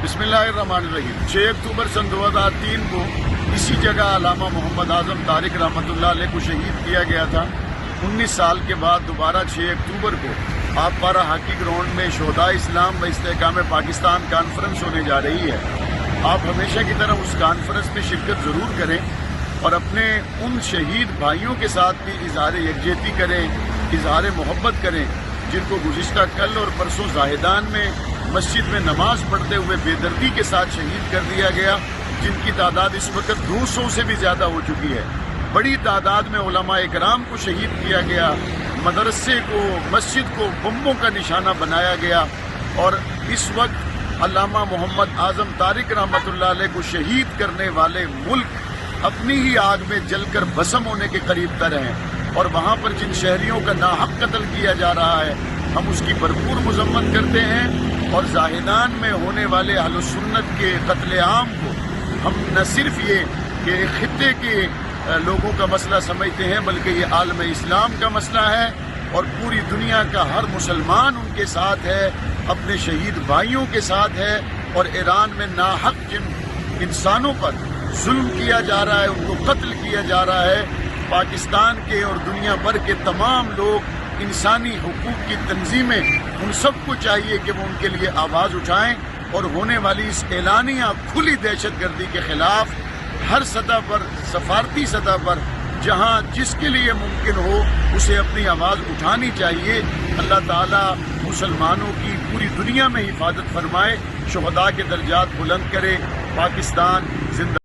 بسم اللہ الرحمن الرحیم 6 اکتوبر سن 2003 کو اسی جگہ علامہ محمد اعظم طارق رحمۃ اللہ علیہ کو شہید کیا گیا تھا۔ 19 سال کے بعد دوبارہ 6 اکتوبر کو آپ پارا ہاکی گراؤنڈ میں شہداء اسلام و استحکام پاکستان کانفرنس ہونے جا رہی ہے۔ آپ ہمیشہ کی طرح اس کانفرنس میں شرکت ضرور کریں اور اپنے ان شہید بھائیوں کے ساتھ بھی اظہار یکجہتی کریں، اظہار محبت کریں جن کو گزشتہ کل اور پرسوں زاہدان میں مسجد میں نماز پڑھتے ہوئے بے دردی کے ساتھ شہید کر دیا گیا، جن کی تعداد اس وقت 200 سے بھی زیادہ ہو چکی ہے۔ بڑی تعداد میں علماء اکرام کو شہید کیا گیا، مدرسے کو، مسجد کو بمبوں کا نشانہ بنایا گیا، اور اس وقت علامہ محمد اعظم طارق رحمۃ اللہ علیہ کو شہید کرنے والے ملک اپنی ہی آگ میں جل کر بھسم ہونے کے قریب تر ہیں، اور وہاں پر جن شہریوں کا ناحق قتل کیا جا رہا ہے ہم اس کی بھرپور مذمت کرتے ہیں، اور زاہدان میں ہونے والے اہل سنت کے قتل عام کو ہم نہ صرف یہ کہ خطے کے لوگوں کا مسئلہ سمجھتے ہیں بلکہ یہ عالم اسلام کا مسئلہ ہے، اور پوری دنیا کا ہر مسلمان ان کے ساتھ ہے، اپنے شہید بھائیوں کے ساتھ ہے، اور ایران میں ناحق جن انسانوں پر ظلم کیا جا رہا ہے، ان کو قتل کیا جا رہا ہے، پاکستان کے اور دنیا بھر کے تمام لوگ، انسانی حقوق کی تنظیمیں، ان سب کو چاہیے کہ وہ ان کے لیے آواز اٹھائیں، اور ہونے والی اس اعلانیہ کھلی دہشت گردی کے خلاف ہر سطح پر، سفارتی سطح پر، جہاں جس کے لیے ممکن ہو اسے اپنی آواز اٹھانی چاہیے۔ اللہ تعالیٰ مسلمانوں کی پوری دنیا میں حفاظت فرمائے، شہداء کے درجات بلند کرے۔ پاکستان زندہ